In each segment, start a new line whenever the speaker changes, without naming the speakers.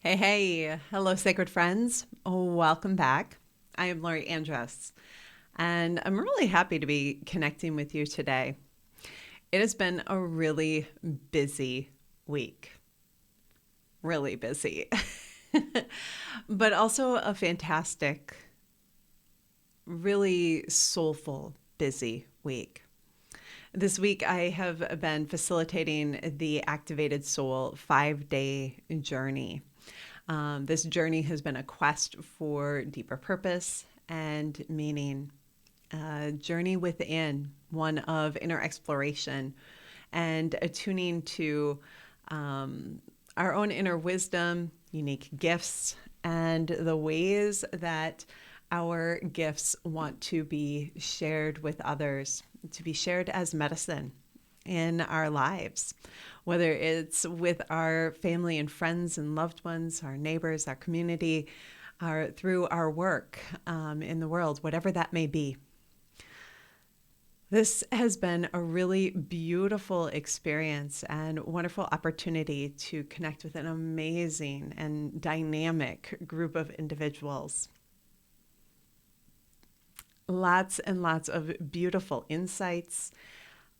Hey, hey, hello, sacred friends. Welcome back. I am Lori Andress, and I'm really happy to be connecting with you today. It has been a really busy week, really busy, but also a fantastic, really soulful, busy week. This week, I have been facilitating the Activated Soul 5-day journey. This journey has been a quest for deeper purpose and meaning, a journey within, one of inner exploration and attuning to our own inner wisdom, unique gifts, and the ways that our gifts want to be shared with others, to be shared as medicine in our lives, whether it's with our family and friends and loved ones, our neighbors, our community, through our work in the world, whatever that may be. This has been a really beautiful experience and wonderful opportunity to connect with an amazing and dynamic group of individuals. Lots and lots of beautiful insights,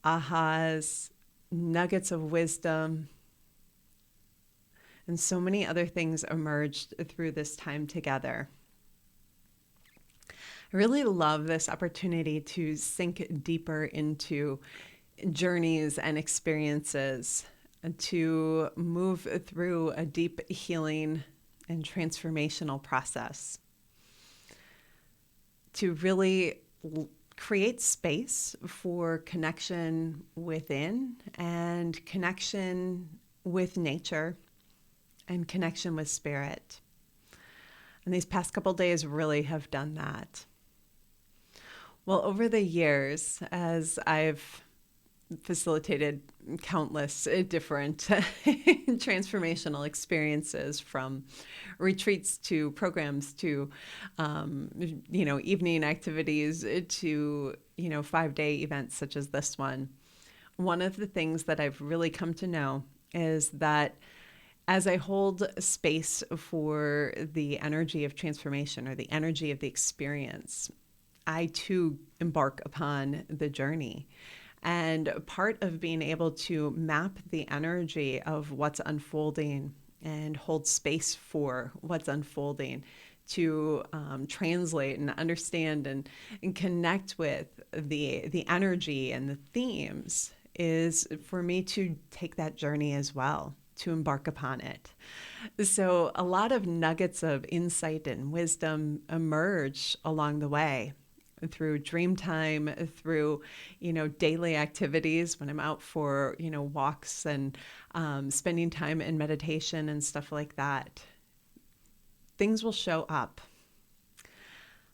ahas, nuggets of wisdom, and so many other things emerged through this time together. I really love this opportunity to sink deeper into journeys and experiences, to move through a deep healing and transformational process, to really create space for connection within and connection with nature and connection with spirit. And these past couple days really have done that. Well, over the years, as I've facilitated countless different transformational experiences, from retreats to programs to evening activities to 5-day events such as this one of the things that I've really come to know is that as I hold space for the energy of transformation or the energy of the experience, I too embark upon the journey. And part of being able to map the energy of what's unfolding and hold space for what's unfolding, to translate and understand and connect with the energy and the themes, is for me to take that journey as well, to embark upon it. So a lot of nuggets of insight and wisdom emerge along the way, through dream time, through daily activities when I'm out for walks and spending time in meditation and stuff like that. Things will show up.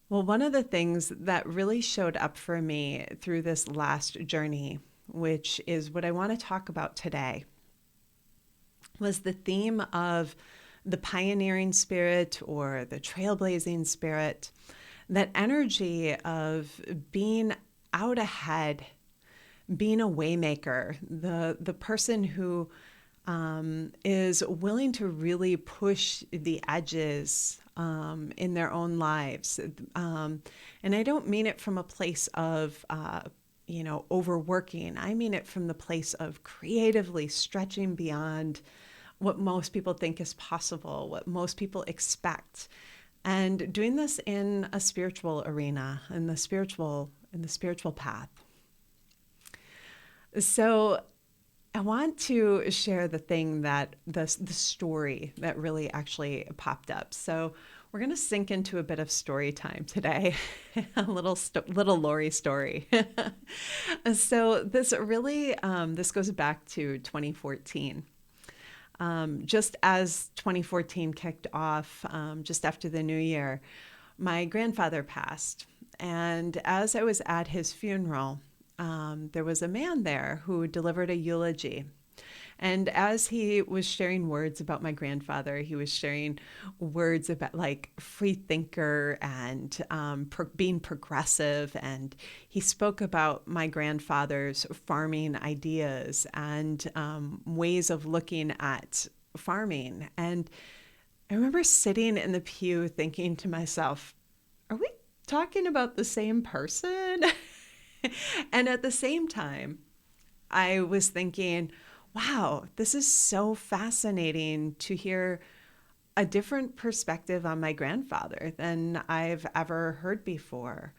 Well, one of the things that really showed up for me through this last journey, which is what I want to talk about today, was the theme of the pioneering spirit or the trailblazing spirit, that energy of being out ahead, being a waymaker, the person who is willing to really push the edges in their own lives. And I don't mean it from a place of overworking. I mean it from the place of creatively stretching beyond what most people think is possible, what most people expect. And doing this in a spiritual arena, in the spiritual path. So I want to share the story that really actually popped up. So we're going to sink into a bit of story time today, a little Lori story. So this goes back to 2014. Just as 2014 kicked off, just after the new year, my grandfather passed. And as I was at his funeral, there was a man there who delivered a eulogy. And as he was sharing words about my grandfather, he was sharing words about like free thinker and being progressive. And he spoke about my grandfather's farming ideas and ways of looking at farming. And I remember sitting in the pew thinking to myself, are we talking about the same person? And at the same time, I was thinking, wow, this is so fascinating to hear a different perspective on my grandfather than I've ever heard before.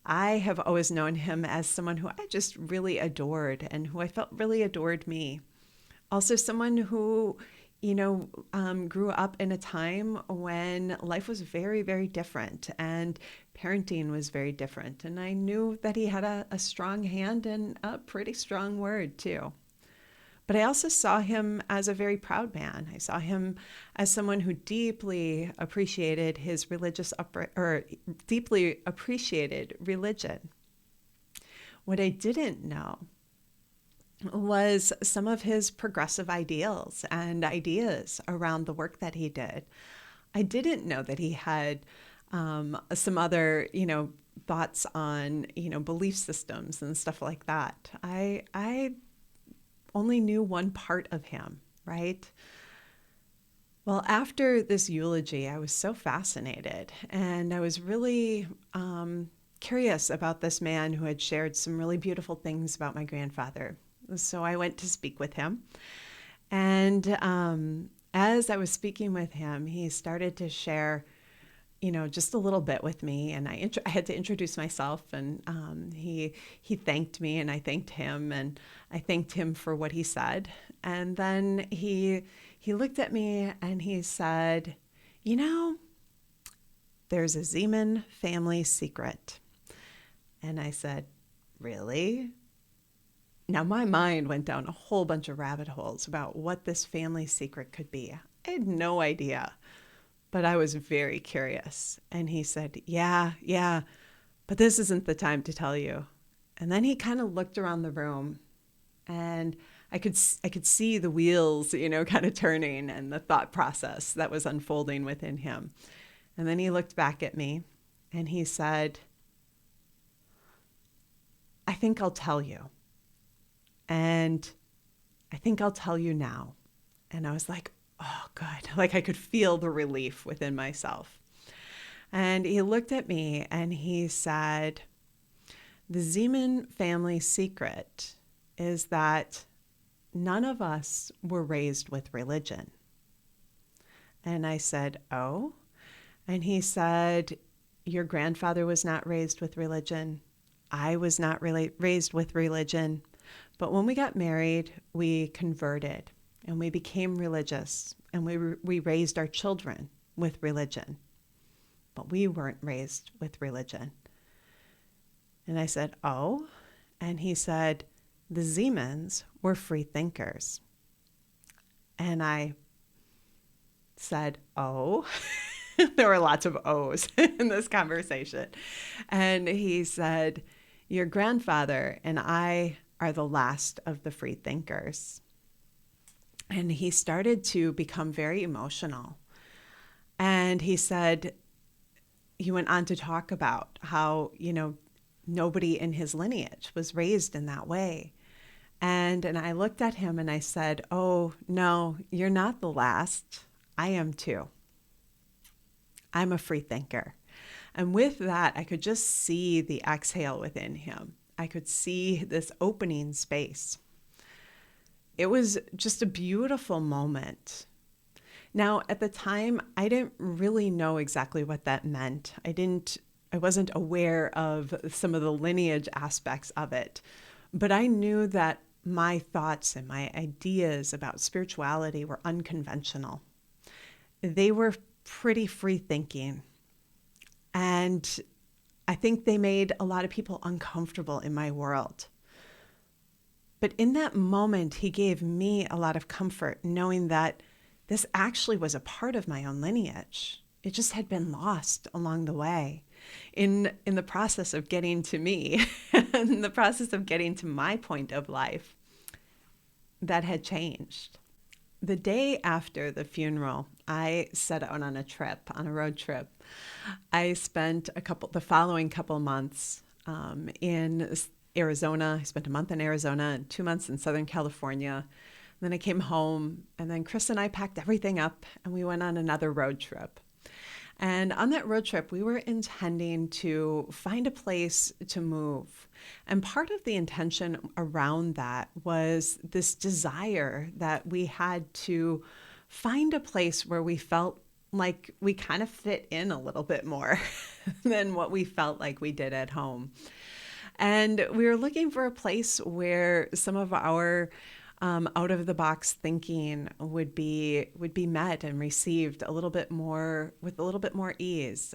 I have always known him as someone who I just really adored and who I felt really adored me. Also, someone who, grew up in a time when life was very, very different and parenting was very different. And I knew that he had a strong hand and a pretty strong word, too. But I also saw him as a very proud man. I saw him as someone who deeply appreciated his deeply appreciated religion. What I didn't know was some of his progressive ideals and ideas around the work that he did. I didn't know that he had some other, thoughts on, belief systems and stuff like that. I only knew one part of him, right? Well, after this eulogy, I was so fascinated, and I was really curious about this man who had shared some really beautiful things about my grandfather. So I went to speak with him. And as I was speaking with him, he started to share, just a little bit with me. And I had to introduce myself. And he thanked me, and I thanked him. And I thanked him for what he said. And then he looked at me and he said, there's a Zeman family secret. And I said, really? Now, my mind went down a whole bunch of rabbit holes about what this family secret could be. I had no idea, but I was very curious. And he said, yeah, but this isn't the time to tell you. And then he kind of looked around the room, and I could see the wheels, kind of turning, and the thought process that was unfolding within him. And then he looked back at me and he said, I think I'll tell you. And I think I'll tell you now. And I was like, oh, good. Like I could feel the relief within myself. And he looked at me and he said, the Zeman family secret is that none of us were raised with religion. And I said, oh? And he said, your grandfather was not raised with religion. I was not raised with religion. But when we got married, we converted and we became religious, and we raised our children with religion. But we weren't raised with religion. And I said, oh? And he said, the Zemans were free thinkers. And I said, oh? There were lots of O's in this conversation. And he said, your grandfather and I are the last of the free thinkers. And he started to become very emotional. And he said, he went on to talk about how, nobody in his lineage was raised in that way. And I looked at him and I said, oh, no, you're not the last. I am too. I'm a free thinker. And with that, I could just see the exhale within him. I could see this opening space. It was just a beautiful moment. Now, at the time, I didn't really know exactly what that meant. I wasn't aware of some of the lineage aspects of it, but I knew that my thoughts and my ideas about spirituality were unconventional. They were pretty free thinking. And I think they made a lot of people uncomfortable in my world. But in that moment, he gave me a lot of comfort knowing that this actually was a part of my own lineage. It just had been lost along the way in the process of getting to me, in the process of getting to my point of life that had changed. The day after the funeral, I set out on a road trip. I spent the following couple months in Arizona. I spent a month in Arizona and 2 months in Southern California. Then I came home, and then Chris and I packed everything up and we went on another road trip. And on that road trip, we were intending to find a place to move. And part of the intention around that was this desire that we had to find a place where we felt like we kind of fit in a little bit more than what we felt like we did at home. And we were looking for a place where some of our out of the box thinking would be met and received a little bit more with a little bit more ease,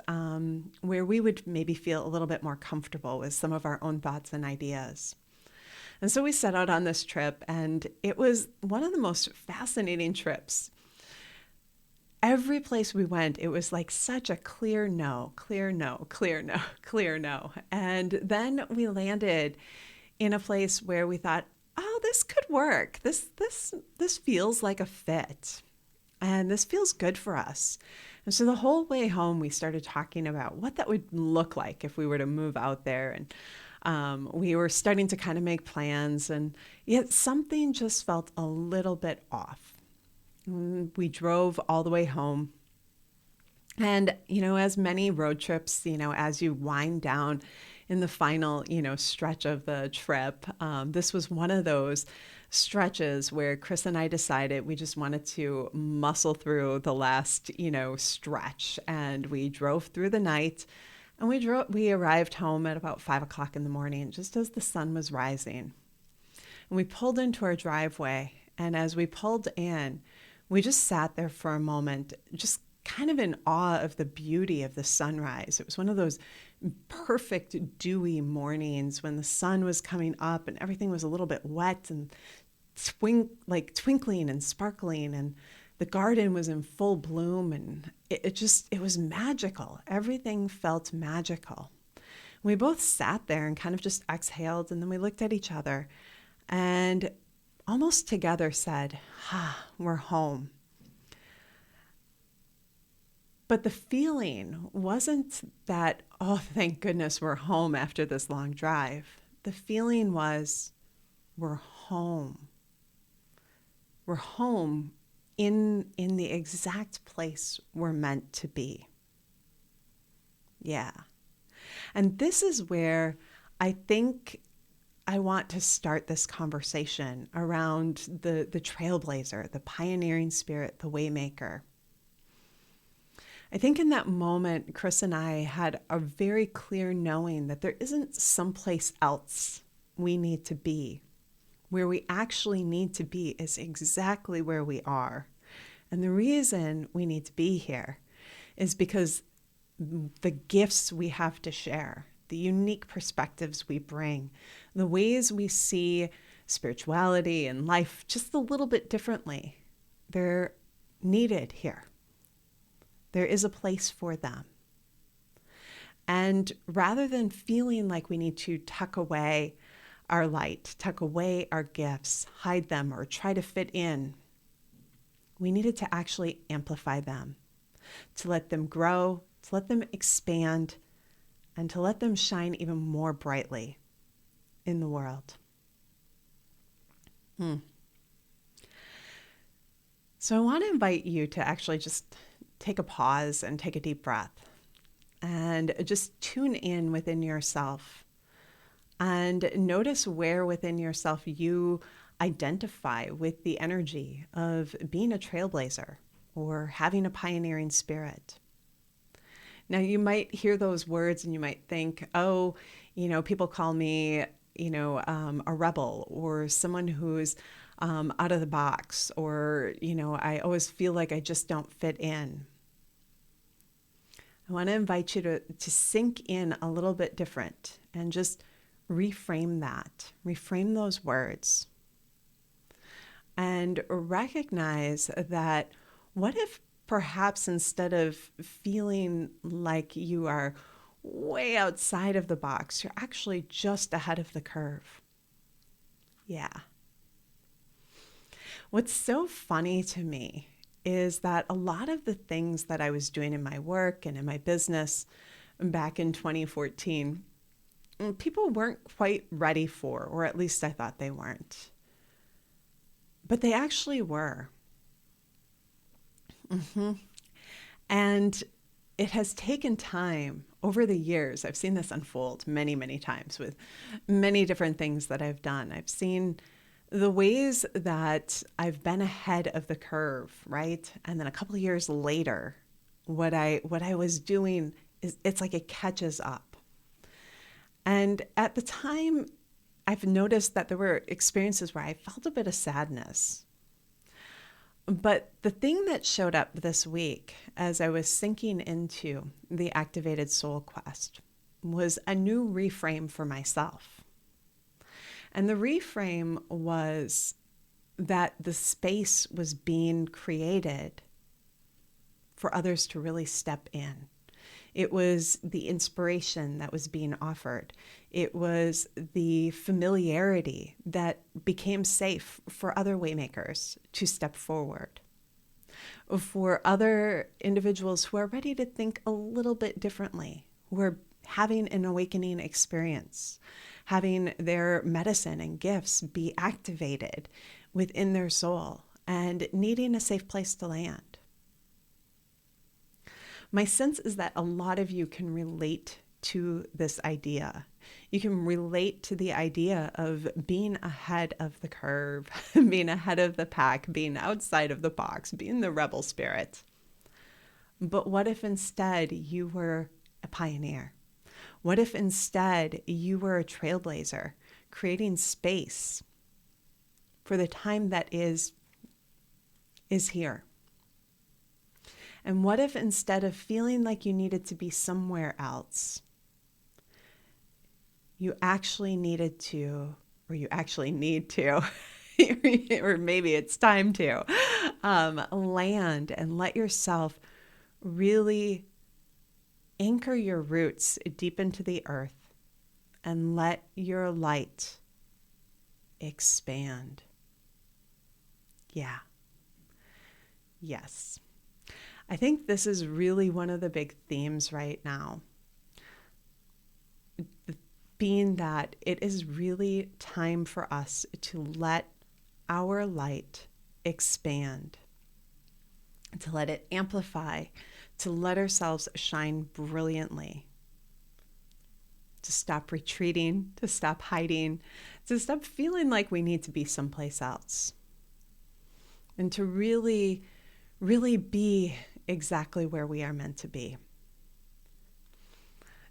where we would maybe feel a little bit more comfortable with some of our own thoughts and ideas. And so we set out on this trip, and it was one of the most fascinating trips. Every place we went, it was like such a clear no, clear no, clear no, clear no. And then we landed in a place where we thought, oh, this could work. This feels like a fit. And this feels good for us. And so the whole way home, we started talking about what that would look like if we were to move out there. And we were starting to kind of make plans, and yet something just felt a little bit off. We drove all the way home. And, as many road trips, as you wind down in the final, stretch of the trip, this was one of those stretches where Chris and I decided we just wanted to muscle through the last, stretch. And we drove through the night, and we arrived home at about 5 o'clock in the morning, just as the sun was rising. And we pulled into our driveway. And as we pulled in, we just sat there for a moment, just kind of in awe of the beauty of the sunrise. It was one of those perfect dewy mornings when the sun was coming up and everything was a little bit wet and twinkling and sparkling, and the garden was in full bloom, and it was magical. Everything felt magical. We both sat there and kind of just exhaled, and then we looked at each other and almost together said, we're home. But the feeling wasn't that, oh, thank goodness we're home after this long drive. The feeling was, we're home. We're home in the exact place we're meant to be. Yeah. And this is where I think I want to start this conversation around the trailblazer, the pioneering spirit, the waymaker. I think in that moment, Chris and I had a very clear knowing that there isn't someplace else we need to be. Where we actually need to be is exactly where we are. And the reason we need to be here is because the gifts we have to share, the unique perspectives we bring, the ways we see spirituality and life just a little bit differently, they're needed here. There is a place for them. And rather than feeling like we need to tuck away our light, tuck away our gifts, hide them, or try to fit in, we needed to actually amplify them, to let them grow, to let them expand, and to let them shine even more brightly in the world. So I want to invite you to actually just take a pause and take a deep breath and just tune in within yourself and notice where within yourself you identify with the energy of being a trailblazer or having a pioneering spirit. Now, you might hear those words and you might think, oh, people call me, a rebel or someone who's out of the box, or, I always feel like I just don't fit in. I want to invite you to sink in a little bit different and just reframe that, reframe those words, and recognize that what if perhaps instead of feeling like you are way outside of the box, you're actually just ahead of the curve. Yeah. What's so funny to me is that a lot of the things that I was doing in my work and in my business back in 2014, people weren't quite ready for, or at least I thought they weren't. but they actually were. And it has taken time over the years. I've seen this unfold many, many times with many different things that I've done. I've seen the ways that I've been ahead of the curve, right? And then a couple of years later, what I was doing is it's like it catches up. And at the time, I've noticed that there were experiences where I felt a bit of sadness. But the thing that showed up this week as I was sinking into the activated soul quest was a new reframe for myself. And the reframe was that the space was being created for others to really step in. It was the inspiration that was being offered. It was the familiarity that became safe for other waymakers to step forward. For other individuals who are ready to think a little bit differently, who are having an awakening experience, having their medicine and gifts be activated within their soul and needing a safe place to land. My sense is that a lot of you can relate to this idea. You can relate to the idea of being ahead of the curve, being ahead of the pack, being outside of the box, being the rebel spirit. But what if instead you were a pioneer? What if instead you were a trailblazer, creating space for the time that is here? And what if instead of feeling like you needed to be somewhere else, you actually needed to, or you actually need to, or maybe it's time to, land and let yourself really anchor your roots deep into the earth and let your light expand. Yeah. Yes. I think this is really one of the big themes right now, being that it is really time for us to let our light expand, to let it amplify, to let ourselves shine brilliantly, to stop retreating, to stop hiding, to stop feeling like we need to be someplace else, and to really, really be exactly where we are meant to be.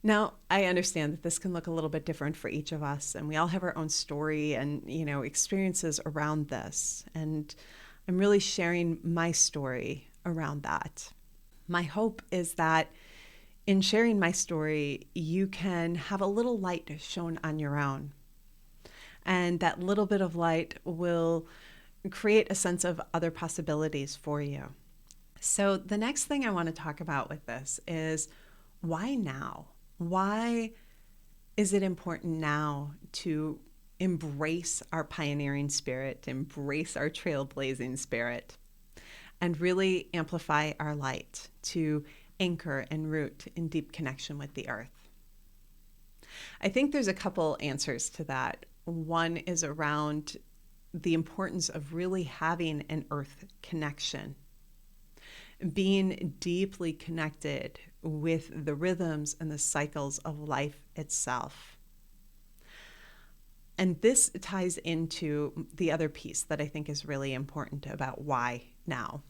Now, I understand that this can look a little bit different for each of us, and we all have our own story and, experiences around this. And I'm really sharing my story around that. My hope is that in sharing my story, you can have a little light shone on your own. And that little bit of light will create a sense of other possibilities for you. So the next thing I want to talk about with this is why now? Why is it important now to embrace our pioneering spirit, embrace our trailblazing spirit, and really amplify our light to anchor and root in deep connection with the earth? I think there's a couple answers to that. One is around the importance of really having an earth connection, being deeply connected with the rhythms and the cycles of life itself. And this ties into the other piece that I think is really important about why now.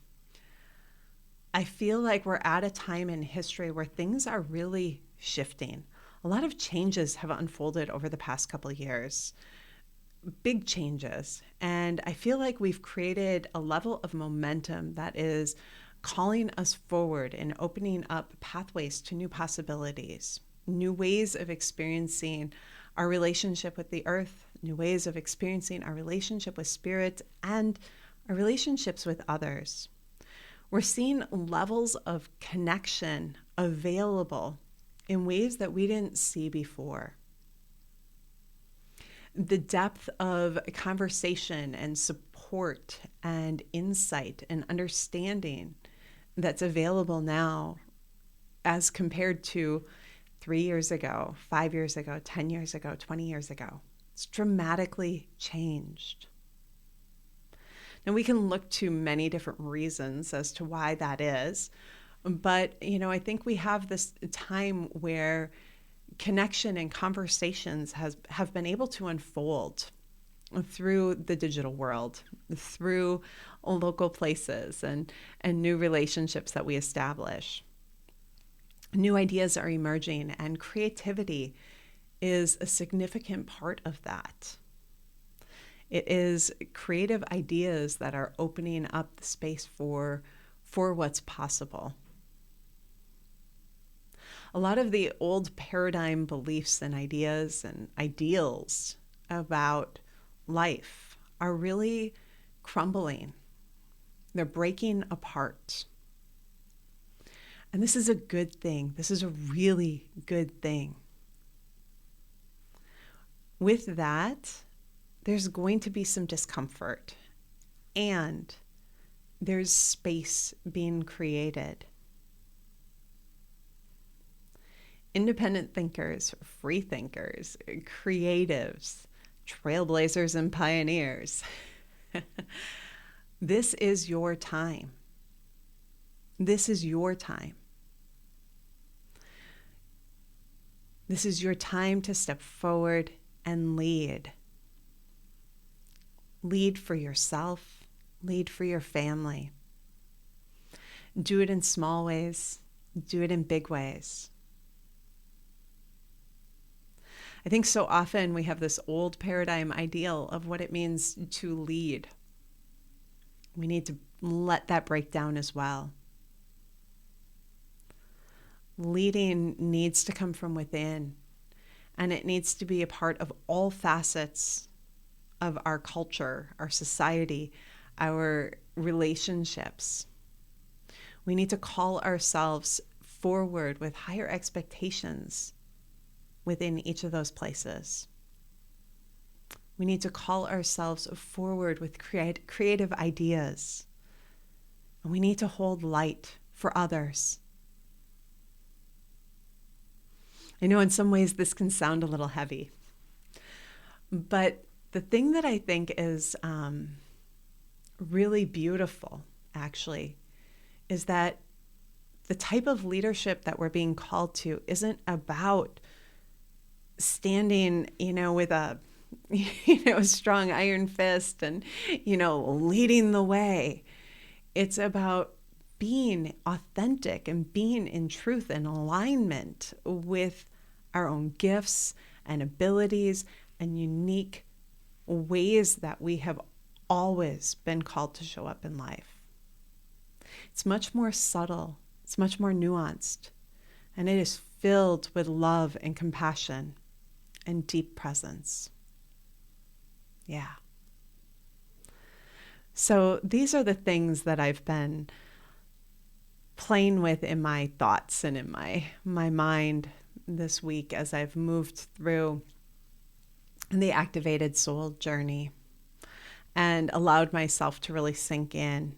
I feel like we're at a time in history where things are really shifting. A lot of changes have unfolded over the past couple of years. Big changes. And I feel like we've created a level of momentum that is calling us forward and opening up pathways to new possibilities, new ways of experiencing our relationship with the earth, new ways of experiencing our relationship with spirit and our relationships with others. We're seeing levels of connection available in ways that we didn't see before. The depth of conversation and support and insight and understanding that's available now as compared to 3 years ago, 5 years ago, 10 years ago, 20 years ago. It's dramatically changed. And we can look to many different reasons as to why that is. But, I think we have this time where connection and conversations have been able to unfold through the digital world, through local places and new relationships that we establish. New ideas are emerging, and creativity is a significant part of that. It is creative ideas that are opening up the space for what's possible. A lot of the old paradigm beliefs and ideas and ideals about life are really crumbling. They're breaking apart. And this is a good thing. This is a really good thing. With that, there's going to be some discomfort, and there's space being created. Independent thinkers, free thinkers, creatives, trailblazers, and pioneers. This is your time. This is your time. This is your time to step forward and lead. Lead for yourself. Lead for your family. Do it in small ways. Do it in big ways. I think so often we have this old paradigm ideal of what it means to lead. We need to let that break down as well. Leading needs to come from within, and it needs to be a part of all facets of our culture, our society, our relationships. We need to call ourselves forward with higher expectations within each of those places. We need to call ourselves forward with creative ideas. And we need to hold light for others. I know in some ways this can sound a little heavy, but the thing that I think is really beautiful, actually, is that the type of leadership that we're being called to isn't about standing, with a, strong iron fist and, leading the way. It's about being authentic and being in truth and alignment with our own gifts and abilities and unique ways that we have always been called to show up in life. It's much more subtle. It's much more nuanced. And it is filled with love and compassion and deep presence. Yeah. So these are the things that I've been playing with in my thoughts and in my mind this week as I've moved through the activated soul journey and allowed myself to really sink in.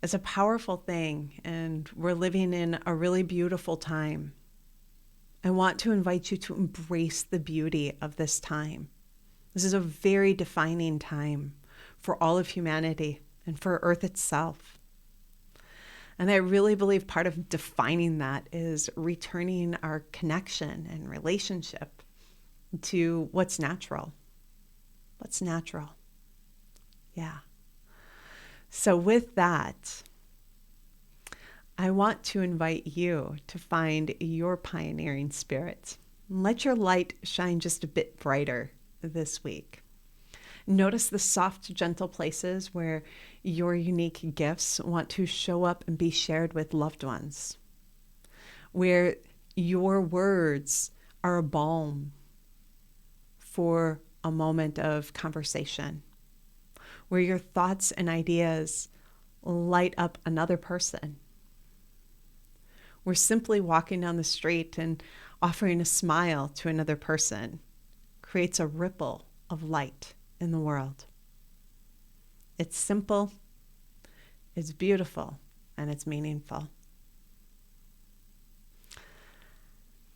It's a powerful thing, and we're living in a really beautiful time. I want to invite you to embrace the beauty of this time. This is a very defining time for all of humanity and for Earth itself. And I really believe part of defining that is returning our connection and relationship to what's natural. What's natural. Yeah. So with that, I want to invite you to find your pioneering spirit. Let your light shine just a bit brighter this week. Notice the soft, gentle places where your unique gifts want to show up and be shared with loved ones, where your words are a balm for a moment of conversation, where your thoughts and ideas light up another person. We're simply walking down the street and offering a smile to another person creates a ripple of light in the world. It's simple, it's beautiful, and it's meaningful.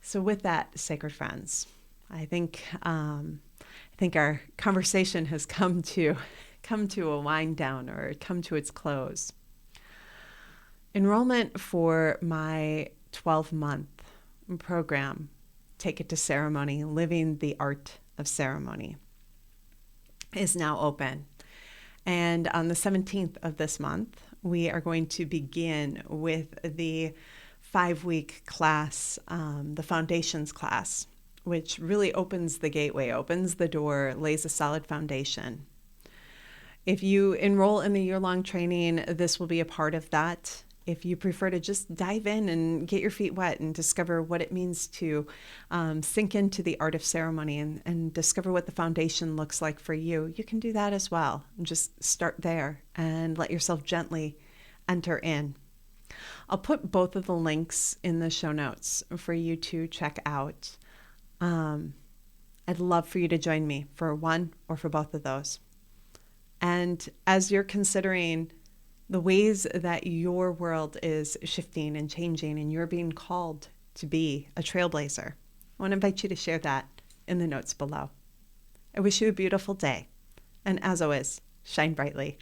So with that, sacred friends, I think our conversation has come to come to a wind down or come to its close. Enrollment for my 12-month program, Take It to Ceremony, Living the Art of Ceremony, is now open. And on the 17th of this month, we are going to begin with the 5-week class, the foundations class, which really opens the gateway, opens the door, lays a solid foundation. If you enroll in the year-long training, this will be a part of that. If you prefer to just dive in and get your feet wet and discover what it means to sink into the art of ceremony and discover what the foundation looks like for you, you can do that as well. And just start there and let yourself gently enter in. I'll put both of the links in the show notes for you to check out. I'd love for you to join me for one or for both of those. And as you're considering the ways that your world is shifting and changing and you're being called to be a trailblazer, I want to invite you to share that in the notes below. I wish you a beautiful day. And as always, shine brightly.